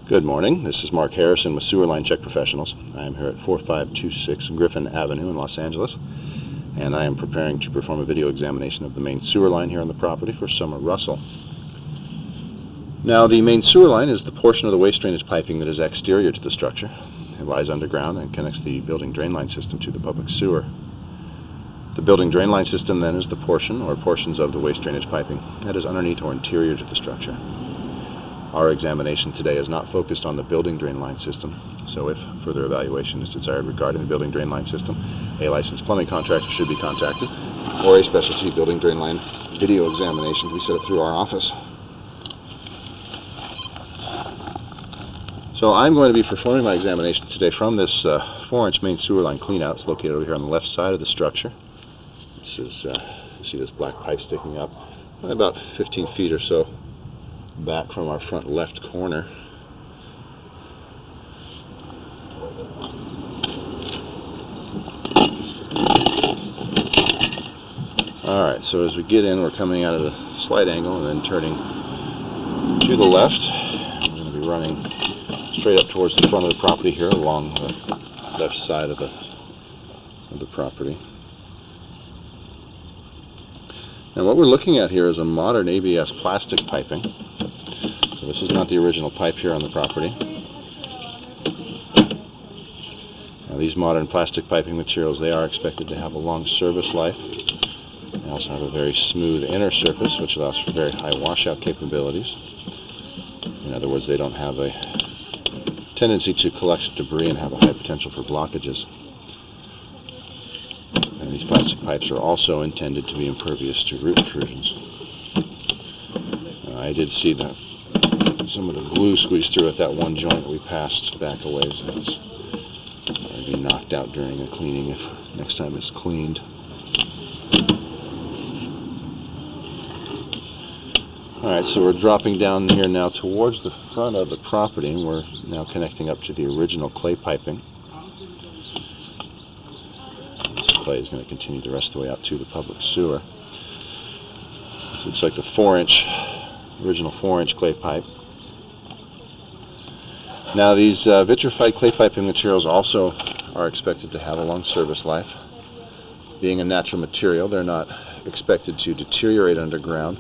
Good morning. This is Mark Harrison with Sewer Line Check Professionals. I am here at 4526 Griffin Avenue in Los Angeles, and I am preparing to perform a video examination of the main sewer line here on the property for Summer Russell. Now, the main sewer line is the portion of the waste drainage piping that is exterior to the structure. It lies underground and connects the building drain line system to the public sewer. The building drain line system then is the portion or portions of the waste drainage piping that is underneath or interior to the structure. Our examination today is not focused on the building drain line system, so if further evaluation is desired regarding the building drain line system, a licensed plumbing contractor should be contacted, or a specialty building drain line video examination can be set up through our office. So I'm going to be performing my examination today from this 4-inch main sewer line cleanout. It's located over here on the left side of the structure. This is, you see this black pipe sticking up about 15 feet or so back from our front left corner. Alright, so as we get in, we're coming out at a slight angle and then turning to the left. We're going to be running straight up towards the front of the property here along the left side of the property. And what we're looking at here is a modern ABS plastic piping. So this is not the original pipe here on the property. Now, these modern plastic piping materials, they are expected to have a long service life. They also have a very smooth inner surface, which allows for very high washout capabilities. In other words, they don't have a tendency to collect debris and have a high potential for blockages. And these plastic pipes are also intended to be impervious to root intrusions. I did see that some of the glue squeezed through at that one joint that we passed back a ways. It's going to be knocked out during the cleaning if next time it's cleaned. Alright, so we're dropping down here now towards the front of the property, and we're now connecting up to the original clay piping. This clay is going to continue the rest of the way out to the public sewer. So it's like the original 4-inch clay pipe. Now, these vitrified clay piping materials also are expected to have a long service life. Being a natural material, they're not expected to deteriorate underground.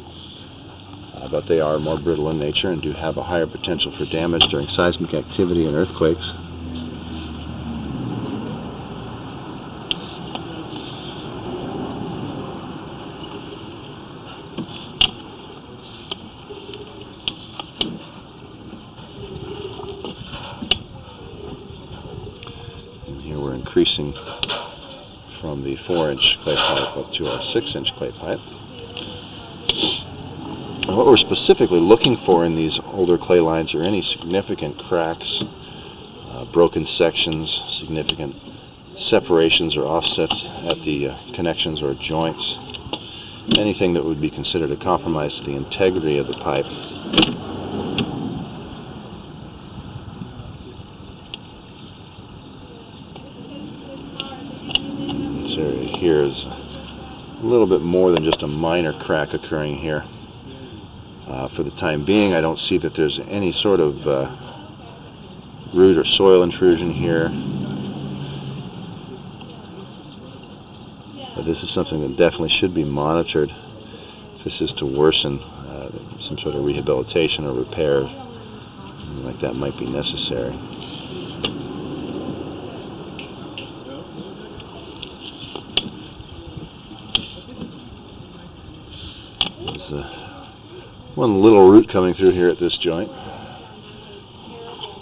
But they are more brittle in nature and do have a higher potential for damage during seismic activity and earthquakes. And here we're increasing from the 4-inch clay pipe up to our 6-inch clay pipe. What we're specifically looking for in these older clay lines are any significant cracks, broken sections, significant separations or offsets at the connections or joints, anything that would be considered a compromise to the integrity of the pipe. This area here is a little bit more than just a minor crack occurring here. For the time being, I don't see that there's any sort of root or soil intrusion here. But this is something that definitely should be monitored. If this is to worsen, some sort of rehabilitation or repair, something like that might be necessary. One little root coming through here at this joint.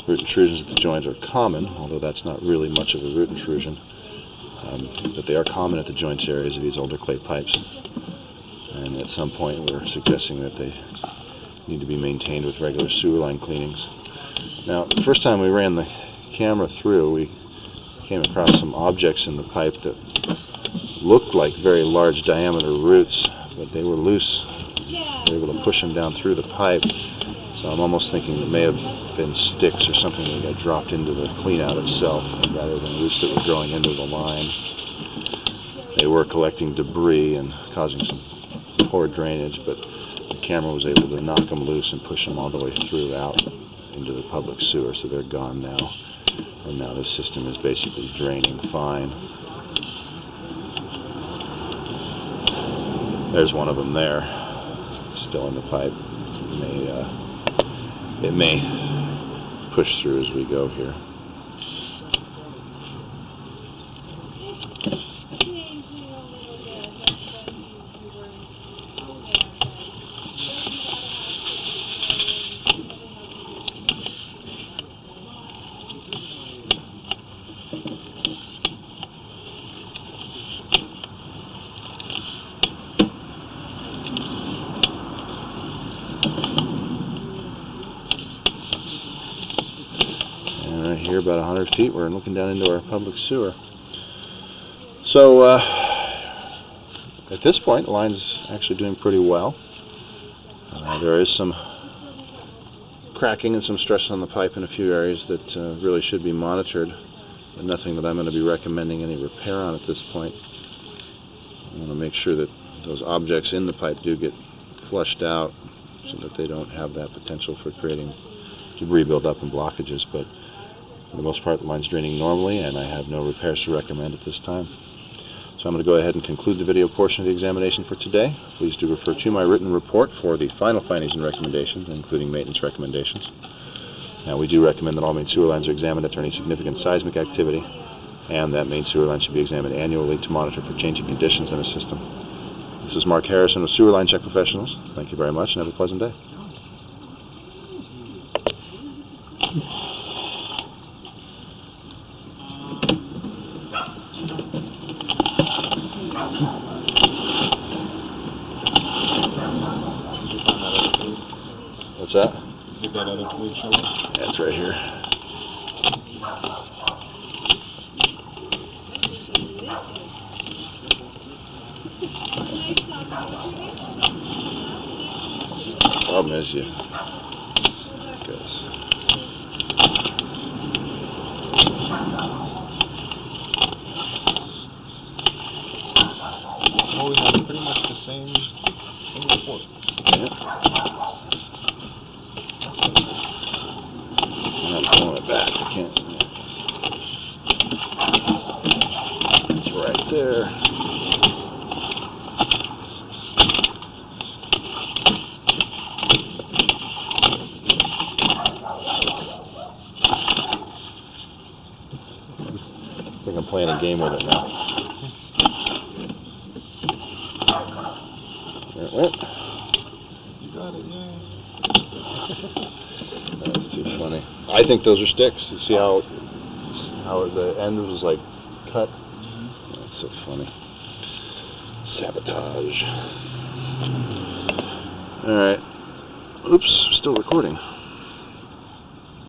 Root intrusions at the joints are common, although that's not really much of a root intrusion. But they are common at the joints areas of these older clay pipes. And at some point we're suggesting that they need to be maintained with regular sewer line cleanings. Now, the first time we ran the camera through, we came across some objects in the pipe that looked like very large diameter roots, but they were loose. We were able to push them down through the pipe, so I'm almost thinking it may have been sticks or something that got dropped into the cleanout itself rather than roots that were growing into the line. They were collecting debris and causing some poor drainage, but the camera was able to knock them loose and push them all the way through out. into the public sewer, so they're gone now. And now this system is basically draining fine. There's one of them there, still in the pipe. It may push through as we go here. Here, about 100 feet, we're looking down into our public sewer. So, at this point, the line's actually doing pretty well. There is some cracking and some stress on the pipe in a few areas that really should be monitored, but nothing that I'm going to be recommending any repair on at this point. I want to make sure that those objects in the pipe do get flushed out so that they don't have that potential for creating debris buildup and blockages, but for the most part, the line's draining normally, and I have no repairs to recommend at this time. So I'm going to go ahead and conclude the video portion of the examination for today. Please do refer to my written report for the final findings and recommendations, including maintenance recommendations. Now, we do recommend that all main sewer lines are examined after any significant seismic activity, and that main sewer line should be examined annually to monitor for changing conditions in a system. This is Mark Harrison with Sewer Line Check Professionals. Thank you very much, and have a pleasant day. What's that? Get that other fluid show me? Yeah, it's right here. Problem is you Oh, we have pretty much the same report. Yeah. I'm not pulling it back. I can't. It's right there. I think I'm playing a game with it now. You got it, yeah. That's too funny. I think those are sticks. You see how the end was like cut? That's so funny. Sabotage. Alright. Oops, still recording.